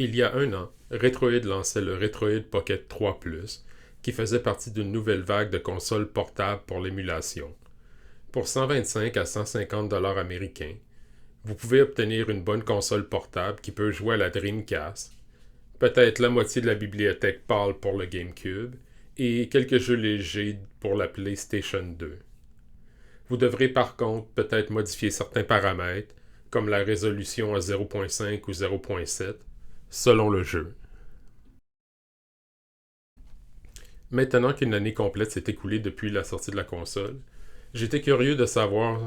Il y a un an, Retroid lançait le Retroid Pocket 3 Plus, qui faisait partie d'une nouvelle vague de consoles portables pour l'émulation. Pour 125 à 150 dollars américains, vous pouvez obtenir une bonne console portable qui peut jouer à la Dreamcast, peut-être la moitié de la bibliothèque PAL pour le GameCube et quelques jeux légers pour la PlayStation 2. Vous devrez par contre peut-être modifier certains paramètres, comme la résolution à 0.5 ou 0.7, selon le jeu. Maintenant qu'une année complète s'est écoulée depuis la sortie de la console, j'étais curieux de savoir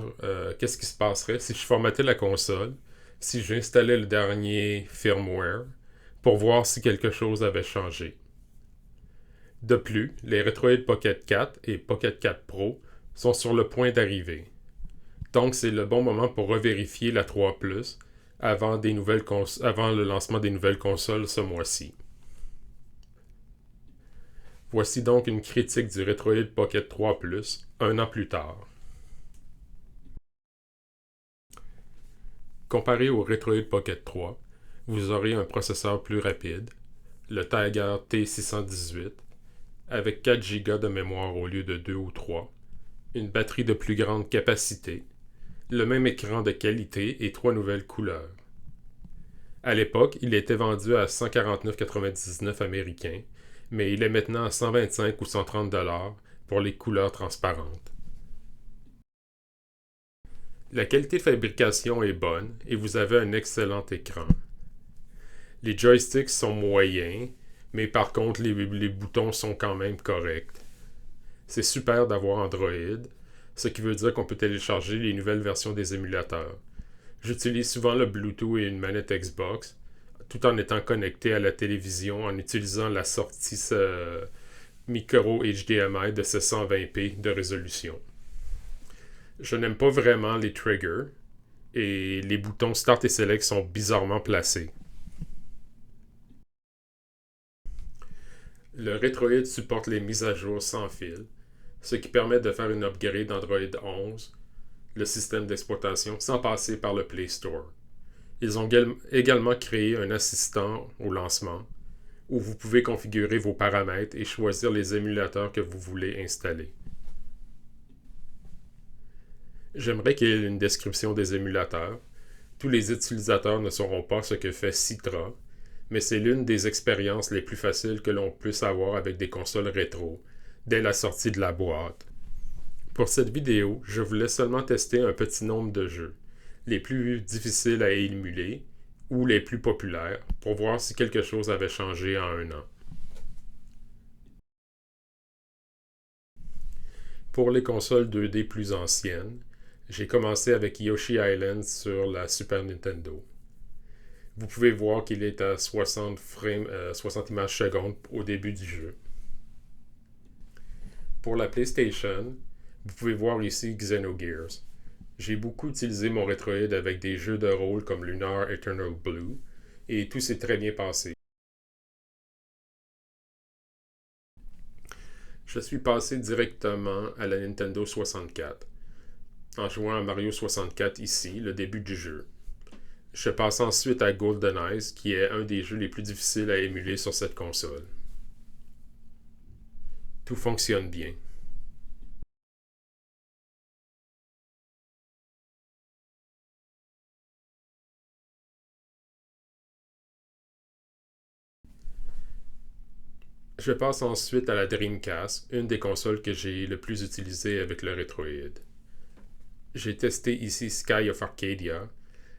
qu'est-ce qui se passerait si je formatais la console, si j'installais le dernier firmware, pour voir si quelque chose avait changé. De plus, les Retroid Pocket 4 et Pocket 4 Pro sont sur le point d'arriver. Donc c'est le bon moment pour revérifier la 3 Plus avant le lancement des nouvelles consoles ce mois-ci. Voici donc une critique du Retroid Pocket 3 Plus, un an plus tard. Comparé au Retroid Pocket 3, vous aurez un processeur plus rapide, le Tiger T618, avec 4 Go de mémoire au lieu de 2 ou 3, une batterie de plus grande capacité, le même écran de qualité et 3 nouvelles couleurs. À l'époque, il était vendu à 149,99 américains, mais il est maintenant à 125 ou 130 dollars pour les couleurs transparentes. La qualité de fabrication est bonne et vous avez un excellent écran. Les joysticks sont moyens, mais par contre les boutons sont quand même corrects. C'est super d'avoir Android, ce qui veut dire qu'on peut télécharger les nouvelles versions des émulateurs. J'utilise souvent le Bluetooth et une manette Xbox, tout en étant connecté à la télévision en utilisant la sortie micro HDMI de 720p de résolution. Je n'aime pas vraiment les triggers et les boutons Start et Select sont bizarrement placés. Le Retroid supporte les mises à jour sans fil, ce qui permet de faire une upgrade d'Android 11, le système d'exploitation, sans passer par le Play Store. Ils ont également créé un assistant au lancement, où vous pouvez configurer vos paramètres et choisir les émulateurs que vous voulez installer. J'aimerais qu'il y ait une description des émulateurs. Tous les utilisateurs ne sauront pas ce que fait Citra, mais c'est l'une des expériences les plus faciles que l'on puisse avoir avec des consoles rétro, dès la sortie de la boîte. Pour cette vidéo, je voulais seulement tester un petit nombre de jeux, les plus difficiles à émuler ou les plus populaires, pour voir si quelque chose avait changé en un an. Pour les consoles 2D plus anciennes, j'ai commencé avec Yoshi Island sur la Super Nintendo. Vous pouvez voir qu'il est à 60 images secondes au début du jeu. Pour la PlayStation, vous pouvez voir ici Xenogears. J'ai beaucoup utilisé mon Retroid avec des jeux de rôle comme Lunar Eternal Blue, et tout s'est très bien passé. Je suis passé directement à la Nintendo 64, en jouant à Mario 64 ici, le début du jeu. Je passe ensuite à GoldenEye, qui est un des jeux les plus difficiles à émuler sur cette console. Tout fonctionne bien. Je passe ensuite à la Dreamcast, une des consoles que j'ai le plus utilisées avec le Retroid. J'ai testé ici Sky of Arcadia.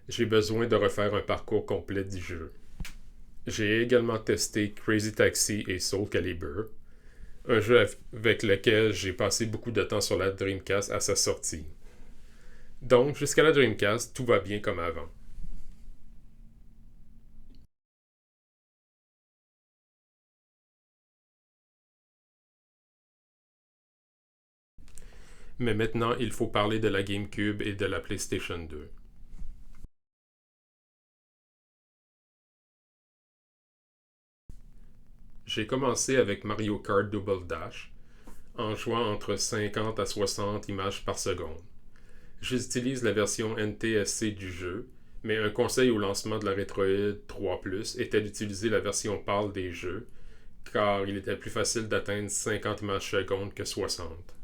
J'ai besoin de refaire un parcours complet du jeu. J'ai également testé Crazy Taxi et Soul Calibur, un jeu avec lequel j'ai passé beaucoup de temps sur la Dreamcast à sa sortie. Donc, jusqu'à la Dreamcast, tout va bien comme avant. Mais maintenant, il faut parler de la GameCube et de la PlayStation 2. J'ai commencé avec Mario Kart Double Dash, en jouant entre 50 à 60 images par seconde. J'utilise la version NTSC du jeu, Mais un conseil au lancement de la Retroid 3+, était d'utiliser la version PAL des jeux, car il était plus facile d'atteindre 50 images secondes que 60.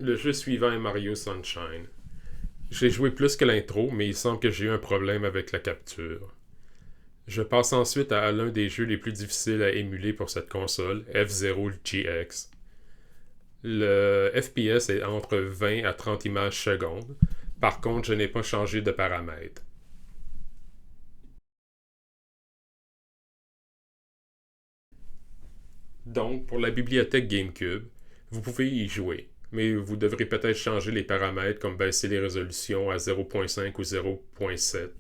Le jeu suivant est Mario Sunshine. J'ai joué plus que l'intro, mais il semble que j'ai eu un problème avec la capture. Je passe ensuite à l'un des jeux les plus difficiles à émuler pour cette console, F-Zero GX. Le FPS est entre 20 à 30 images secondes. Par contre, je n'ai pas changé de paramètres. Donc, pour la bibliothèque GameCube, vous pouvez y jouer, mais vous devrez peut-être changer les paramètres comme baisser les résolutions à 0.5 ou 0.7,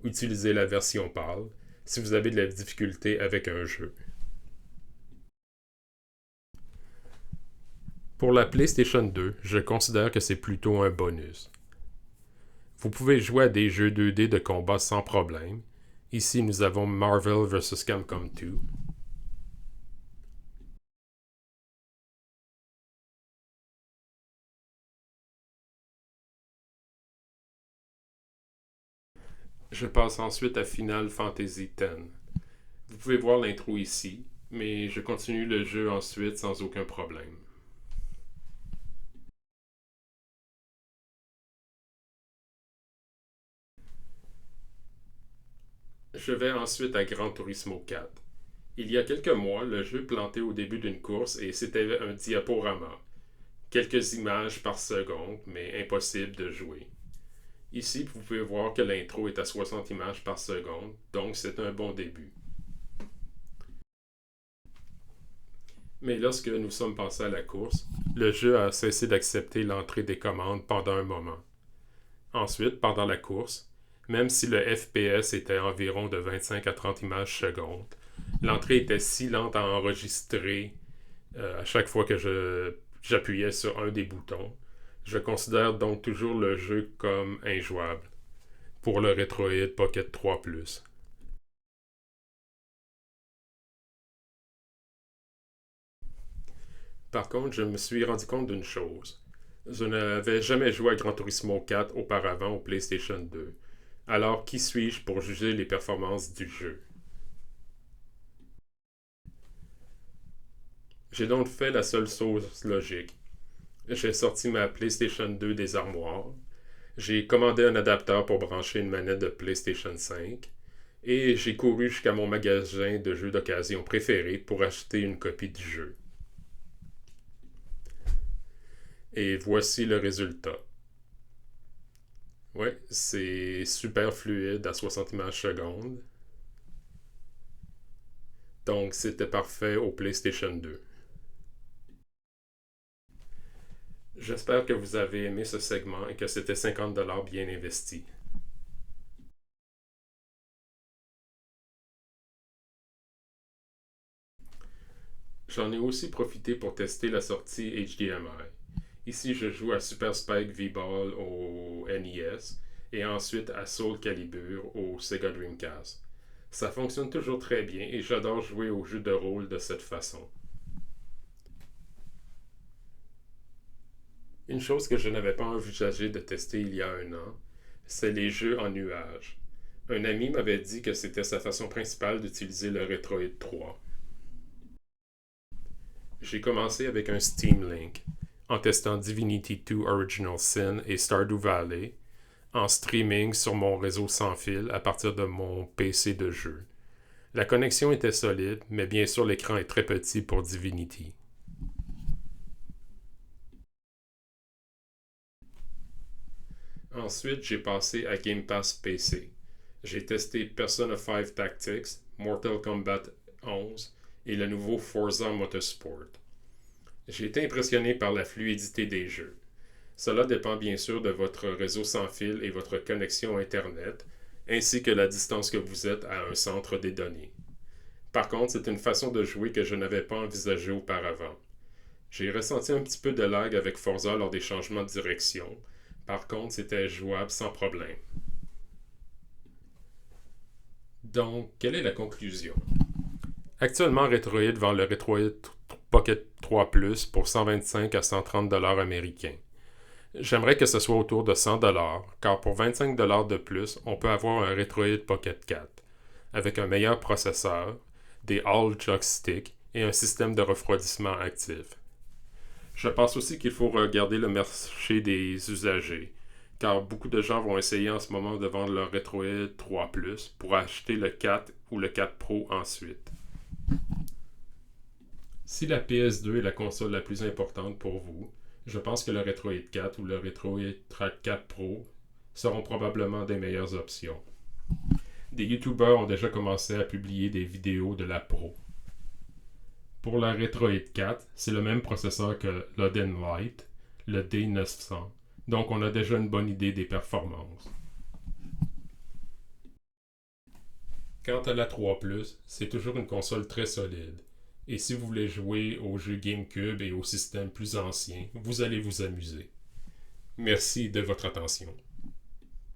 utiliser la version PAL si vous avez de la difficulté avec un jeu. Pour la PlayStation 2, je considère que c'est plutôt un bonus. Vous pouvez jouer à des jeux 2D de combat sans problème. Ici, nous avons Marvel vs. Capcom 2. Je passe ensuite à Final Fantasy X. Vous pouvez voir l'intro ici, mais je continue le jeu ensuite sans aucun problème. Je vais ensuite à Gran Turismo 4. Il y a quelques mois, le jeu plantait au début d'une course et c'était un diaporama. Quelques images par seconde, mais impossible de jouer. Ici, vous pouvez voir que l'intro est à 60 images par seconde, donc c'est un bon début. Mais lorsque nous sommes passés à la course, le jeu a cessé d'accepter l'entrée des commandes pendant un moment. Ensuite, pendant la course, même si le FPS était environ de 25 à 30 images secondes, l'entrée était si lente à enregistrer à chaque fois que j'appuyais sur un des boutons. Je considère donc toujours le jeu comme injouable pour le Retroid Pocket 3+. Par contre, je me suis rendu compte d'une chose. Je n'avais jamais joué à Gran Turismo 4 auparavant au PlayStation 2. Alors, qui suis-je pour juger les performances du jeu? J'ai donc fait la seule chose logique. J'ai sorti ma PlayStation 2 des armoires. J'ai commandé un adapteur pour brancher une manette de PlayStation 5. Et j'ai couru jusqu'à mon magasin de jeux d'occasion préféré pour acheter une copie du jeu. Et voici le résultat. Ouais, c'est super fluide à 60 images secondes. Donc c'était parfait au PlayStation 2. J'espère que vous avez aimé ce segment et que c'était 50$ bien investi. J'en ai aussi profité pour tester la sortie HDMI. Ici, je joue à Super Spike V-Ball au NES et ensuite à Soul Calibur au Sega Dreamcast. Ça fonctionne toujours très bien et j'adore jouer aux jeux de rôle de cette façon. Une chose que je n'avais pas envisagé de tester il y a un an, c'est les jeux en nuage. Un ami m'avait dit que c'était sa façon principale d'utiliser le Retroid 3. J'ai commencé avec un Steam Link, en testant Divinity 2 Original Sin et Stardew Valley, en streaming sur mon réseau sans fil à partir de mon PC de jeu. La connexion était solide, mais bien sûr l'écran est très petit pour Divinity. Ensuite, j'ai passé à Game Pass PC. J'ai testé Persona 5 Tactics, Mortal Kombat 11 et le nouveau Forza Motorsport. J'ai été impressionné par la fluidité des jeux. Cela dépend bien sûr de votre réseau sans fil et votre connexion Internet, ainsi que la distance que vous êtes à un centre des données. Par contre, c'est une façon de jouer que je n'avais pas envisagée auparavant. J'ai ressenti un petit peu de lag avec Forza lors des changements de direction. Par contre, c'était jouable sans problème. Donc, quelle est la conclusion? Actuellement, Retroid vend le Retroid Pocket 3 Plus pour 125 à 130 dollars américains. J'aimerais que ce soit autour de 100 dollars, car pour 25 dollars de plus, on peut avoir un Retroid Pocket 4 avec un meilleur processeur, des All Joysticks et un système de refroidissement actif. Je pense aussi qu'il faut regarder le marché des usagers, car beaucoup de gens vont essayer en ce moment de vendre leur Retroid 3 Plus pour acheter le 4 ou le 4 Pro ensuite. Si la PS2 est la console la plus importante pour vous, je pense que le Retroid 4 ou le Retroid 4 Pro seront probablement des meilleures options. Des YouTubers ont déjà commencé à publier des vidéos de la Pro. Pour la Retroid 4, c'est le même processeur que l'Oden Lite, le D900, donc on a déjà une bonne idée des performances. Quant à la 3 Plus, c'est toujours une console très solide. Et si vous voulez jouer aux jeux GameCube et aux systèmes plus anciens, vous allez vous amuser. Merci de votre attention.